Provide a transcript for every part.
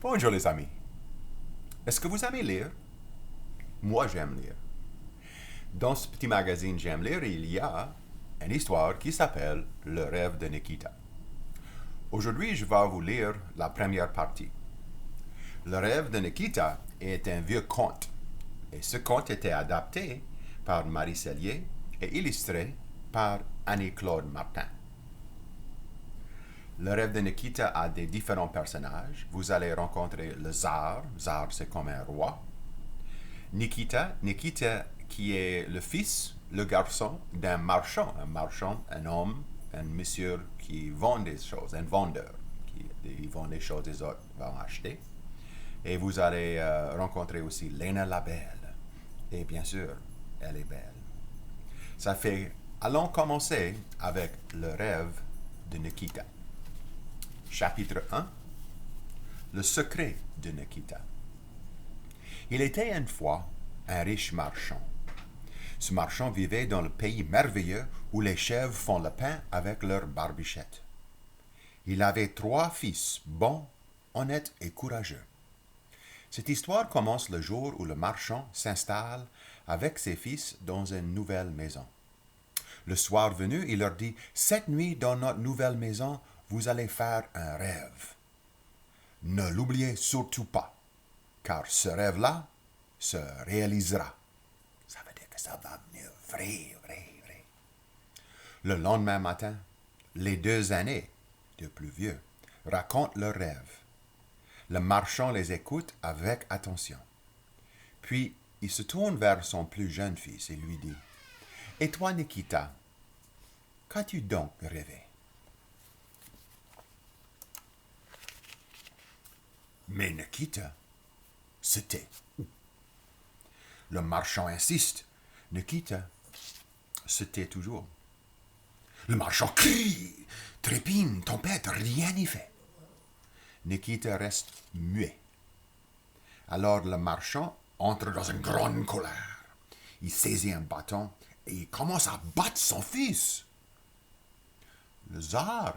Bonjour les amis. Est-ce que vous aimez lire? Moi j'aime lire. Dans ce petit magazine J'aime lire, il y a une histoire qui s'appelle Le rêve de Nikita. Aujourd'hui, je vais vous lire la première partie. Le rêve de Nikita est un vieux conte. Et ce conte était adapté par Marie Sellier et illustré par Annie-Claude Martin. Le rêve de Nikita a des différents personnages. Vous allez rencontrer le tsar. Tsar, c'est comme un roi. Nikita qui est le fils, le garçon d'un marchand. Un marchand, un homme, un monsieur qui vend des choses, un vendeur. Il vend des choses, les autres vont acheter. Et vous allez rencontrer aussi Lena la Belle. Et bien sûr, elle est belle. Ça fait, allons commencer avec le rêve de Nikita. Chapitre 1. Le secret de Nikita. Il était une fois un riche marchand. Ce marchand vivait dans le pays merveilleux où les chèvres font le pain avec leurs barbichettes. Il avait 3 fils, bons, honnêtes et courageux. Cette histoire commence le jour où le marchand s'installe avec ses fils dans une nouvelle maison. Le soir venu, il leur dit « Cette nuit, dans notre nouvelle maison, vous allez faire un rêve. Ne l'oubliez surtout pas, car ce rêve-là se réalisera. » Ça veut dire que ça va venir vrai. Le lendemain matin, les 2 aînés, de plus vieux, racontent leur rêve. Le marchand les écoute avec attention. Puis, il se tourne vers son plus jeune fils et lui dit « Et toi, Nikita, qu'as-tu donc rêvé ?» Mais Nikita se tait. Le marchand insiste. Nikita se tait toujours. Le marchand crie, trépigne, tempête, rien n'y fait. Nikita reste muet. Alors le marchand entre dans une grande colère. Il saisit un bâton et il commence à battre son fils. Le tsar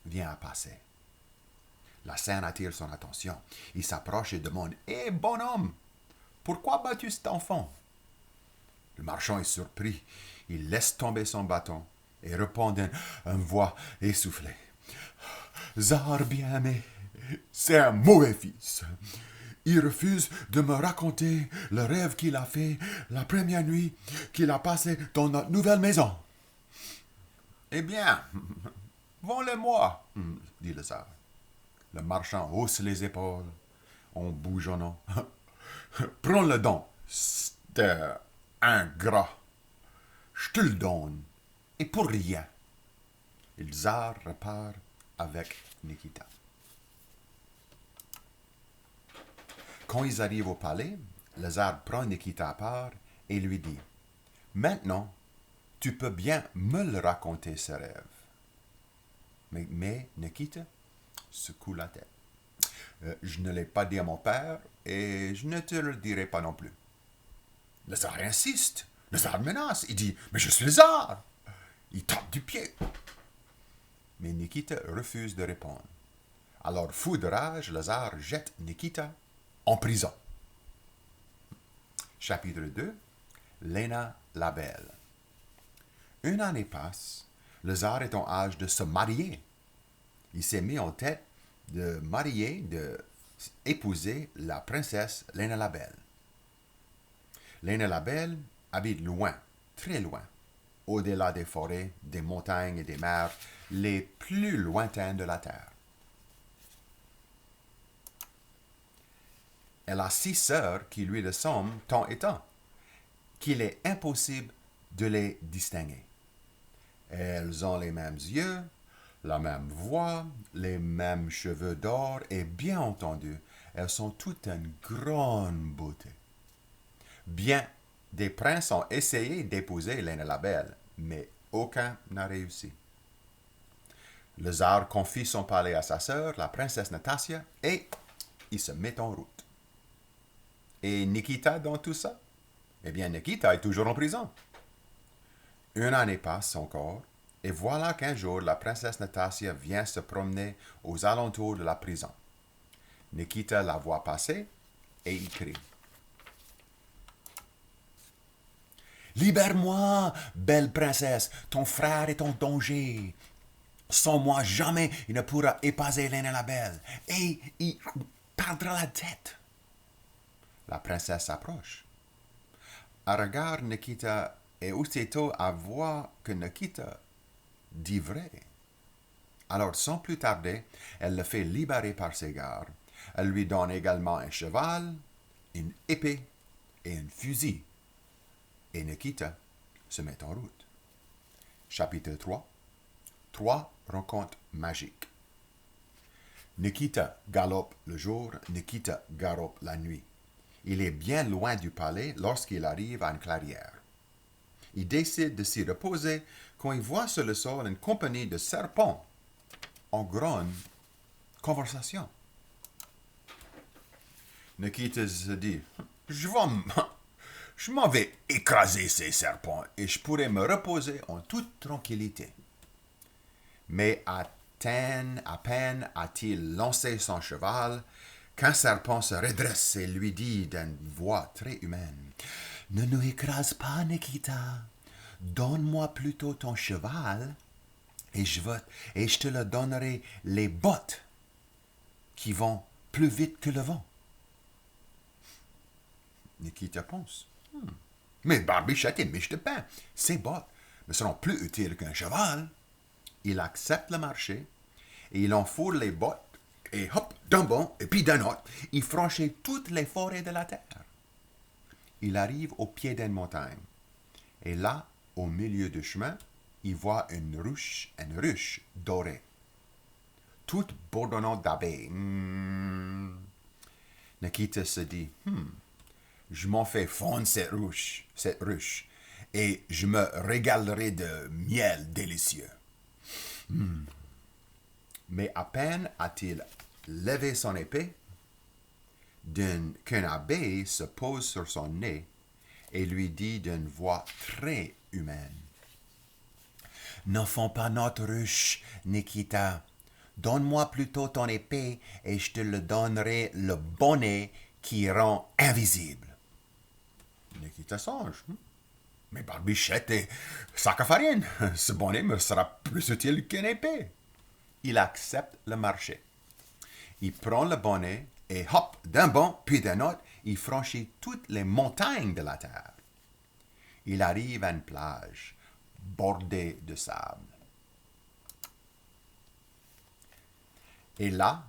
vient à passer. La scène attire son attention. Il s'approche et demande « Hé, bonhomme, pourquoi bats-tu cet enfant ?» Le marchand est surpris. Il laisse tomber son bâton et répond d'une voix essoufflée. « Tsar bien-aimé, c'est un mauvais fils. Il refuse de me raconter le rêve qu'il a fait la première nuit qu'il a passé dans notre nouvelle maison. »« Eh bien, vends-le-moi, dit le tsar. Le marchand hausse les épaules en bougonnant. « Prends-le donc, c'est ingrat. Je te le donne, et pour rien. » Et le tsar repart avec Nikita. Quand ils arrivent au palais, le tsar prend Nikita à part et lui dit « Maintenant, tu peux bien me le raconter, ce rêve. » Mais Nikita secoue la tête. Je ne l'ai pas dit à mon père et je ne te le dirai pas non plus. Le tsar insiste. Le tsar menace. Il dit « Mais je suis le tsar !» Il tape du pied. Mais Nikita refuse de répondre. Alors, fou de rage, le tsar jette Nikita en prison. Chapitre 2. Lena la Belle. Une année passe. Le tsar est en âge de se marier. Il s'est mis en tête de épouser la princesse Lena la Belle. Lena la Belle habite loin, très loin, au-delà des forêts, des montagnes et des mers les plus lointaines de la terre. Elle a 6 sœurs qui lui ressemblent tant et tant, qu'il est impossible de les distinguer. Elles ont les mêmes yeux, la même voix, les mêmes cheveux d'or et bien entendu, elles sont toutes d'une grande beauté. Bien, des princes ont essayé d'épouser Lena la Belle, mais aucun n'a réussi. Le tsar confie son palais à sa sœur, la princesse Nastasia, et il se met en route. Et Nikita dans tout ça? Eh bien, Nikita est toujours en prison. Une année passe encore, et voilà qu'un jour, la princesse Nastasia vient se promener aux alentours de la prison. Nikita la voit passer et il crie. Libère-moi, belle princesse, ton frère est en danger. Sans moi, jamais il ne pourra épouser Hélène la belle. Et il perdra la tête. La princesse s'approche. Elle regarde Nikita et aussitôt elle voit que Nikita dit vrai. Alors, sans plus tarder, elle le fait libérer par ses gardes. Elle lui donne également un cheval, une épée et un fusil. Et Nikita se met en route. Chapitre 3. 3 rencontres magiques. Nikita galope le jour, Nikita galope la nuit. Il est bien loin du palais lorsqu'il arrive à une clairière. Il décide de s'y reposer quand il voit sur le sol une compagnie de serpents en grande conversation. Nikita se dit, je m'en vais écraser ces serpents et je pourrai me reposer en toute tranquillité. Mais à peine a-t-il lancé son cheval qu'un serpent se redresse et lui dit d'une voix très humaine, « Ne nous écrase pas, Nikita. Donne-moi plutôt ton cheval et je te le donnerai les bottes qui vont plus vite que le vent. » Nikita pense, « Mais Barbichette est miche de pain. Ces bottes ne seront plus utiles qu'un cheval. » Il accepte le marché et il enfourre les bottes et hop, d'un bond et puis d'un autre, il franchit toutes les forêts de la terre. Il arrive au pied d'une montagne et là, au milieu du chemin, il voit une ruche dorée, toute bourdonnante d'abeilles. Nikita se dit, je m'en fais fondre cette ruche, et je me régalerai de miel délicieux. Mais à peine a-t-il levé son épée qu'une abeille se pose sur son nez et lui dit d'une voix très humaine. « N'enfonce pas notre ruche, Nikita. Donne-moi plutôt ton épée et je te le donnerai le bonnet qui rend invisible. » Nikita songe. Mais Barbichette est sac à farine. Ce bonnet me sera plus utile qu'une épée. Il accepte le marché. Il prend le bonnet et hop, d'un bond puis d'un autre, il franchit toutes les montagnes de la terre. Il arrive à une plage bordée de sable. Et là,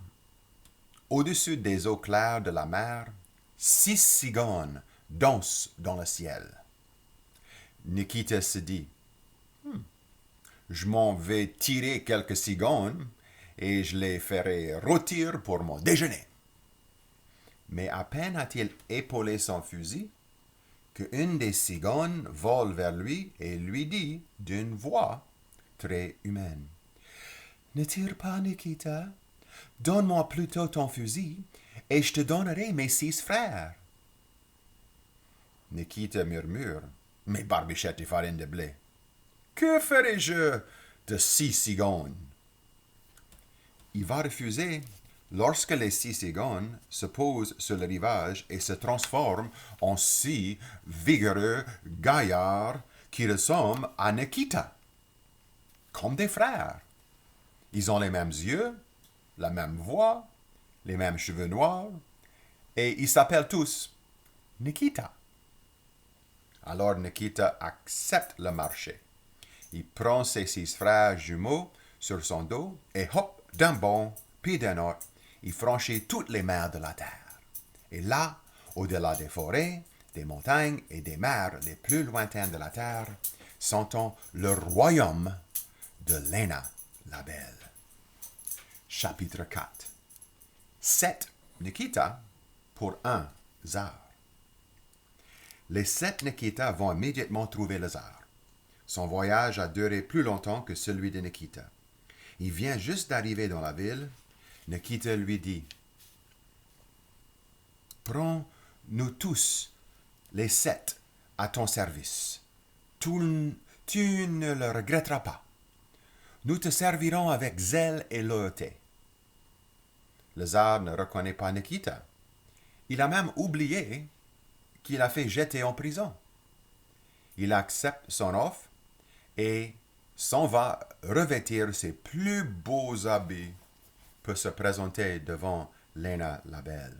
au-dessus des eaux claires de la mer, 6 cigognes dansent dans le ciel. Nikita se dit, je m'en vais tirer quelques cigognes et je les ferai rôtir pour mon déjeuner. Mais à peine a-t-il épaulé son fusil qu'une des cigognes vole vers lui et lui dit d'une voix très humaine. « Ne tire pas, Nikita. Donne-moi plutôt ton fusil et je te donnerai mes 6 frères. » Nikita murmure. « Mais Barbichette est farine de blé. Que ferai-je de 6 cigognes? » Il va refuser lorsque les 6 cigognes se posent sur le rivage et se transforment en 6 vigoureux gaillards qui ressemblent à Nikita, comme des frères. Ils ont les mêmes yeux, la même voix, les mêmes cheveux noirs, et ils s'appellent tous Nikita. Alors Nikita accepte le marché. Il prend ses 6 frères jumeaux sur son dos et hop, d'un bond, puis d'un autre, il franchit toutes les mers de la terre. Et là, au-delà des forêts, des montagnes et des mers les plus lointaines de la terre, sent-on le royaume de Lena la belle. Chapitre 4. 7 Nikita pour 1 Tsar. Les 7 Nikita vont immédiatement trouver le tsar. Son voyage a duré plus longtemps que celui de Nikita. Il vient juste d'arriver dans la ville. Nikita lui dit, « Prends-nous tous, les 7, à ton service. Tu ne le regretteras pas. Nous te servirons avec zèle et loyauté. » Le tsar ne reconnaît pas Nikita. Il a même oublié qu'il a fait jeter en prison. Il accepte son offre et s'en va revêtir ses plus beaux habits pour se présenter devant Lena la Belle.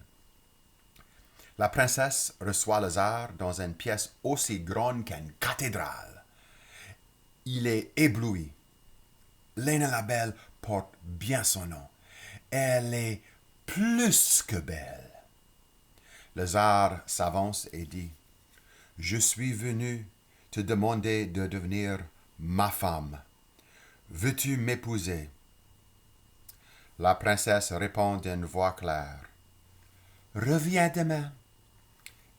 La princesse reçoit le tsar dans une pièce aussi grande qu'une cathédrale. Il est ébloui. Lena la Belle porte bien son nom. Elle est plus que belle. Le tsar s'avance et dit, « Je suis venu te demander de devenir ma femme. Veux-tu m'épouser ?» La princesse répond d'une voix claire, « Reviens demain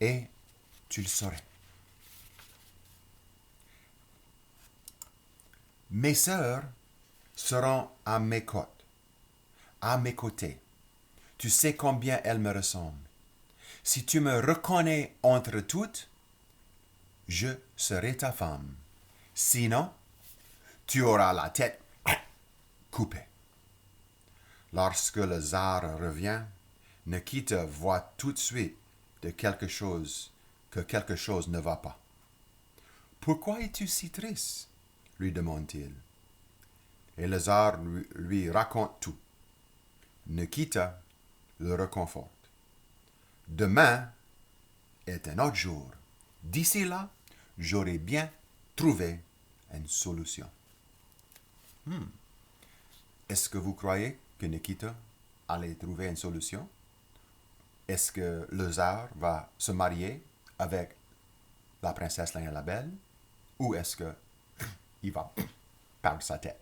et tu le sauras. » Mes sœurs seront à mes côtés. Tu sais combien elles me ressemblent. Si tu me reconnais entre toutes, je serai ta femme. Sinon, tu auras la tête coupée. Lorsque le tsar revient, Nikita voit tout de suite que quelque chose ne va pas. « Pourquoi es-tu si triste ?» lui demande-t-il. Et le tsar lui raconte tout. Nikita le réconforte. Demain est un autre jour. D'ici là, j'aurai bien trouvé une solution. Est-ce que vous croyez que Nikita allait trouver une solution? Est-ce que le tsar va se marier avec la princesse Lena la Belle? Ou est-ce que il va perdre sa tête?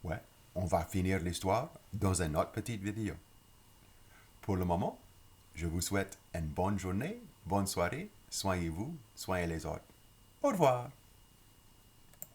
Ouais, on va finir l'histoire dans une autre petite vidéo. Pour le moment, je vous souhaite une bonne journée, bonne soirée. Soignez-vous, soignez les autres. Au revoir.